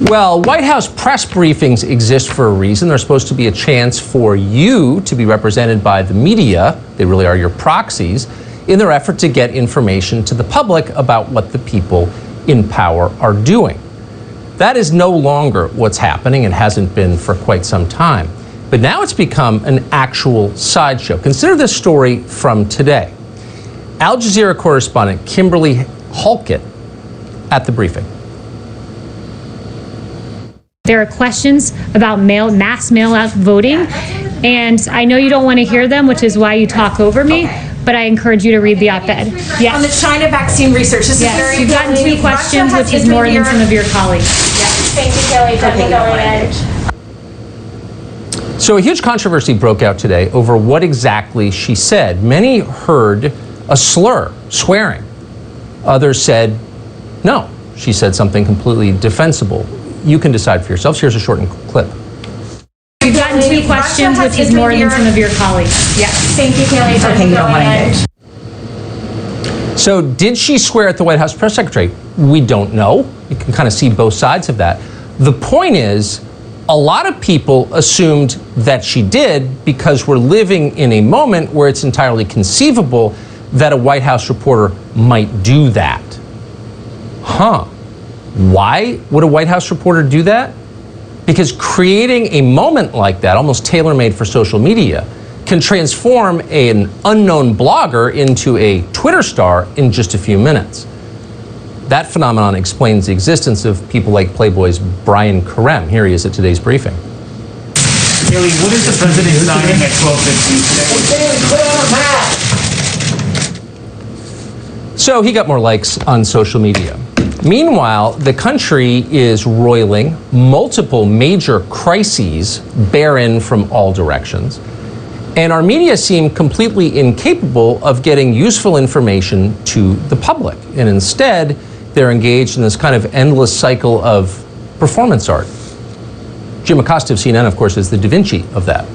Well, White House press briefings exist for a reason. They're supposed to be a chance for you to be represented by the media, they really are your proxies, in their effort to get information to the public about what the people in power are doing. That is no longer what's happening and hasn't been for quite some time. But now it's become an actual sideshow. Consider this story from today. Al Jazeera correspondent Kimberly Halkett at the briefing. There are questions about mass mail-out voting, and I know you don't want to hear them, which is why you talk over me, but I encourage you to read the op-ed. Yes. On the China vaccine research, this is very You've gotten 2 questions, which is more than some of your colleagues. Yes. Thank you, Kelly. So a huge controversy broke out today over what exactly she said. Many heard a slur, swearing. Others said, no, she said something completely defensible. You can decide for yourselves. Here's a shortened clip. You've gotten 2 questions, which is more than some of your colleagues. Yes. Thank you, Kelly. Okay, you don't want to engage. So did she swear at the White House press secretary? We don't know. You can kind of see both sides of that. The point is, a lot of people assumed that she did because we're living in a moment where it's entirely conceivable that a White House reporter might do that. Why would a White House reporter do that? Because creating a moment like that, almost tailor-made for social media, can transform an unknown blogger into a Twitter star in just a few minutes. That phenomenon explains the existence of people like Playboy's Brian Karem. Here he is at today's briefing. Haley, what is the president signing at 12:15 today? So he got more likes on social media. Meanwhile, the country is roiling. Multiple major crises bear in from all directions. And our media seem completely incapable of getting useful information to the public. And instead, they're engaged in this kind of endless cycle of performance art. Jim Acosta of CNN, of course, is the Da Vinci of that.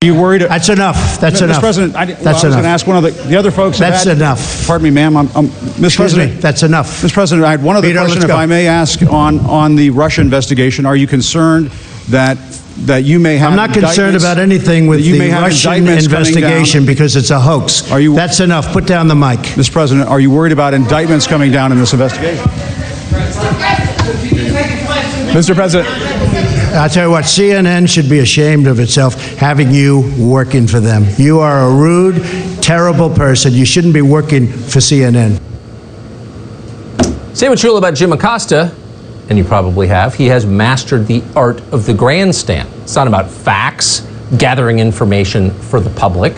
Are you worried? That's enough. That's Mr. enough. President, I was going to ask one of the other folks. That's enough. Pardon me, ma'am. Mr. President. That's enough. Mr. President, I had one other Peter, question, if I may ask, on the Russia investigation. Are you concerned that you may have? I'm not concerned about anything with the Russian investigation because it's a hoax. That's enough. Put down the mic. Mr. President, are you worried about indictments coming down in this investigation? Mr. President. I'll tell you what, CNN should be ashamed of itself having you working for them. You are a rude, terrible person. You shouldn't be working for CNN. Say what you will about Jim Acosta, and you probably have. He has mastered the art of the grandstand. It's not about facts, gathering information for the public.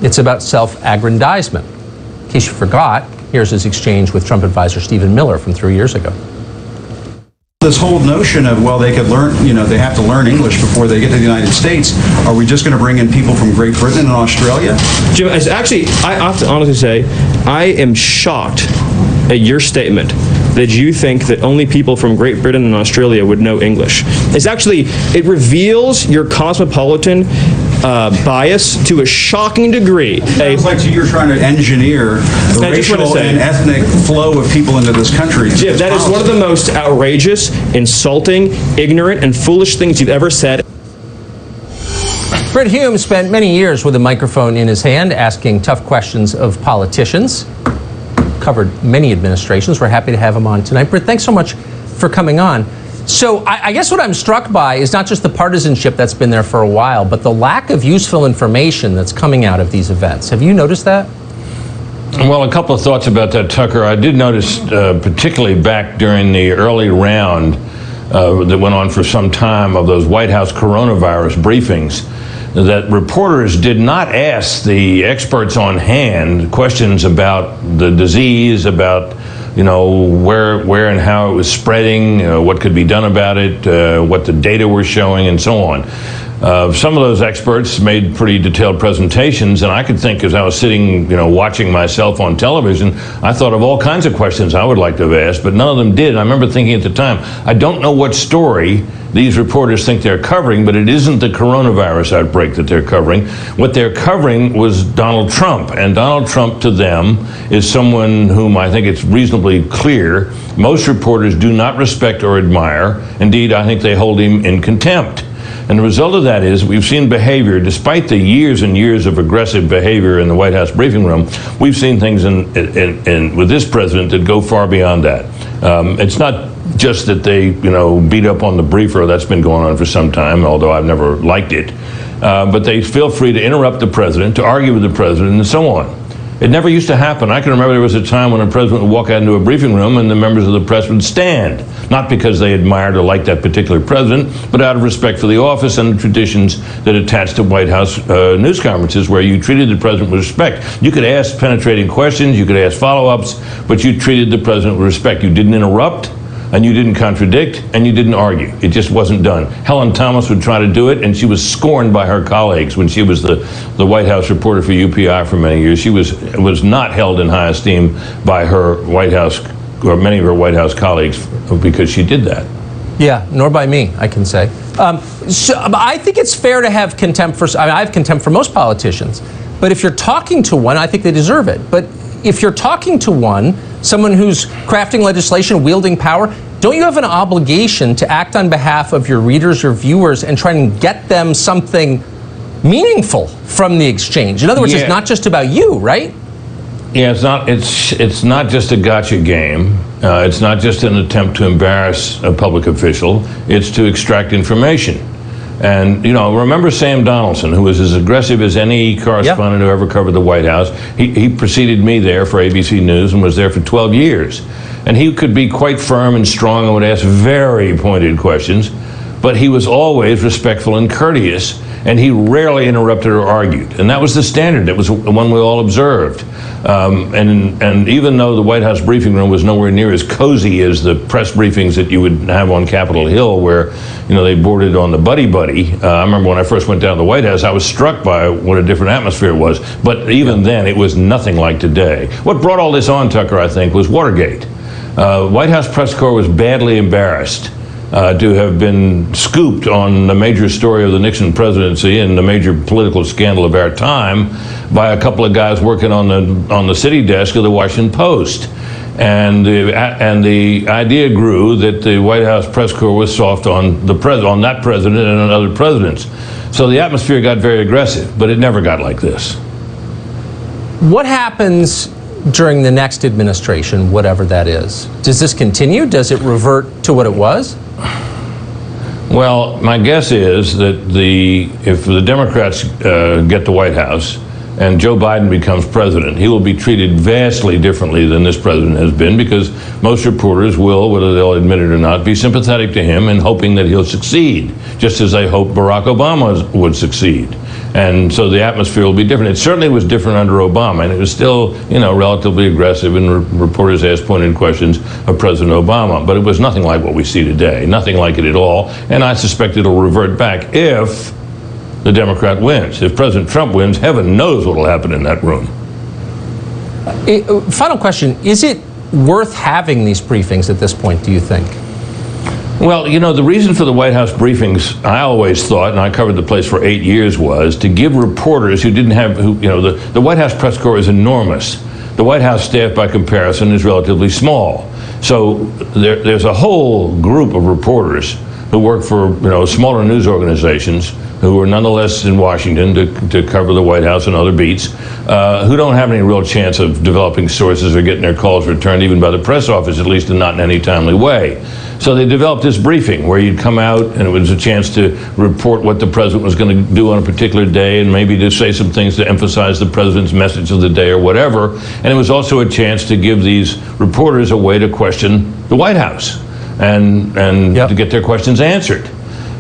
It's about self-aggrandizement. In case you forgot, here's his exchange with Trump advisor Stephen Miller from 3 years ago. This whole notion of, well, they could learn, they have to learn English before they get to the United States. Are we just going to bring in people from Great Britain and Australia? Jim, actually, I have to honestly say, I am shocked at your statement that you think that only people from Great Britain and Australia would know English. It reveals your cosmopolitan bias to a shocking degree. It sounds like you're trying to engineer the racial and ethnic flow of people into this country. Jim, that is one of the most outrageous, insulting, ignorant, and foolish things you've ever said. Brit Hume spent many years with a microphone in his hand asking tough questions of politicians. Covered many administrations. We're happy to have him on tonight. Brit, thanks so much for coming on. So I guess what I'm struck by is not just the partisanship that's been there for a while, but the lack of useful information that's coming out of these events. Have you noticed that? Well, a couple of thoughts about that, Tucker. I did notice, particularly back during the early round that went on for some time of those White House coronavirus briefings, that reporters did not ask the experts on hand questions about the disease, about where and how it was spreading, what could be done about it, what the data were showing, and so on. Some of those experts made pretty detailed presentations, and I could think, as I was sitting, watching myself on television, I thought of all kinds of questions I would like to have asked, but none of them did. And I remember thinking at the time, I don't know what story these reporters think they're covering, but it isn't the coronavirus outbreak that they're covering. What they're covering was Donald Trump, and Donald Trump to them is someone whom I think it's reasonably clear most reporters do not respect or admire. Indeed, I think they hold him in contempt. And the result of that is we've seen behavior, despite the years and years of aggressive behavior in the White House briefing room, we've seen things with this president that go far beyond that. It's not just that they, beat up on the briefer. That's been going on for some time, although I've never liked it. But they feel free to interrupt the president, to argue with the president, and so on. It never used to happen. I can remember there was a time when a president would walk out into a briefing room and the members of the press would stand, not because they admired or liked that particular president, but out of respect for the office and the traditions that attach to White House news conferences, where you treated the president with respect. You could ask penetrating questions, you could ask follow-ups, but you treated the president with respect. You didn't interrupt, and you didn't contradict, and you didn't argue. It just wasn't done. Helen Thomas would try to do it, and she was scorned by her colleagues when she was the White House reporter for UPI for many years. She was not held in high esteem by her White House, or many of her White House colleagues, because she did that. Yeah, nor by me, I can say. So I think it's fair to have contempt for, I have contempt for most politicians. But if you're talking to one, I think they deserve it. But if you're talking to someone who's crafting legislation, wielding power, don't you have an obligation to act on behalf of your readers or viewers and try and get them something meaningful from the exchange? In other words, It's not just about you, right? Yeah, it's not just a gotcha game. It's not just an attempt to embarrass a public official. It's to extract information. And, remember Sam Donaldson, who was as aggressive as any correspondent who ever covered the White House. He preceded me there for ABC News and was there for 12 years. And he could be quite firm and strong and would ask very pointed questions, but he was always respectful and courteous, and he rarely interrupted or argued. And that was the standard. It was one we all observed. And even though the White House briefing room was nowhere near as cozy as the press briefings that you would have on Capitol Hill, where they boarded on the buddy-buddy. I remember when I first went down to the White House, I was struck by what a different atmosphere it was. But even then, it was nothing like today. What brought all this on, Tucker, I think, was Watergate. White House press corps was badly embarrassed to have been scooped on the major story of the Nixon presidency and the major political scandal of our time by a couple of guys working on the city desk of the Washington Post. And the idea grew that the White House press corps was soft on on that president and on other presidents. So the atmosphere got very aggressive, but it never got like this. What happens during the next administration, whatever that is? Does this continue? Does it revert to what it was? Well, my guess is that if the Democrats get the White House and Joe Biden becomes president, he will be treated vastly differently than this president has been, because most reporters will, whether they'll admit it or not, be sympathetic to him and hoping that he'll succeed, just as they hoped Barack Obama would succeed. And so the atmosphere will be different. It certainly was different under Obama, and it was still, relatively aggressive, and reporters asked pointed questions of President Obama. But it was nothing like what we see today, nothing like it at all. And I suspect it'll revert back if the Democrat wins. If President Trump wins, heaven knows what will happen in that room. Final question. Is it worth having these briefings at this point, do you think? Well, the reason for the White House briefings, I always thought, and I covered the place for 8 years, was to give reporters who didn't have, the White House press corps is enormous. The White House staff, by comparison, is relatively small. So there's a whole group of reporters who work for, smaller news organizations, who are nonetheless in Washington to cover the White House and other beats, who don't have any real chance of developing sources or getting their calls returned even by the press office, at least not in any timely way. So they developed this briefing where you'd come out and it was a chance to report what the president was going to do on a particular day, and maybe to say some things to emphasize the president's message of the day or whatever. And it was also a chance to give these reporters a way to question the White House and to get their questions answered.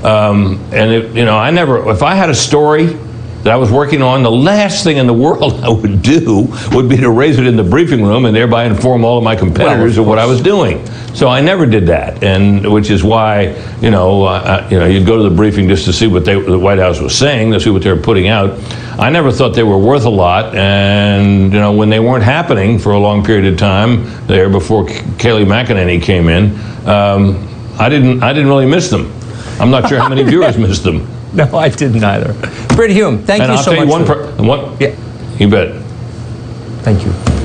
If I had a story that I was working on, the last thing in the world I would do would be to raise it in the briefing room and thereby inform all of my competitors of what I was doing. So I never did that, and which is why you'd go to the briefing just to see what the White House was saying, to see what they were putting out. I never thought they were worth a lot, and when they weren't happening for a long period of time there before Kayleigh McEnany came in, I didn't really miss them. I'm not sure how many viewers missed them. No, I didn't either. Brit Hume, thank you so much. And I'll tell you one. Yeah, you bet. Thank you.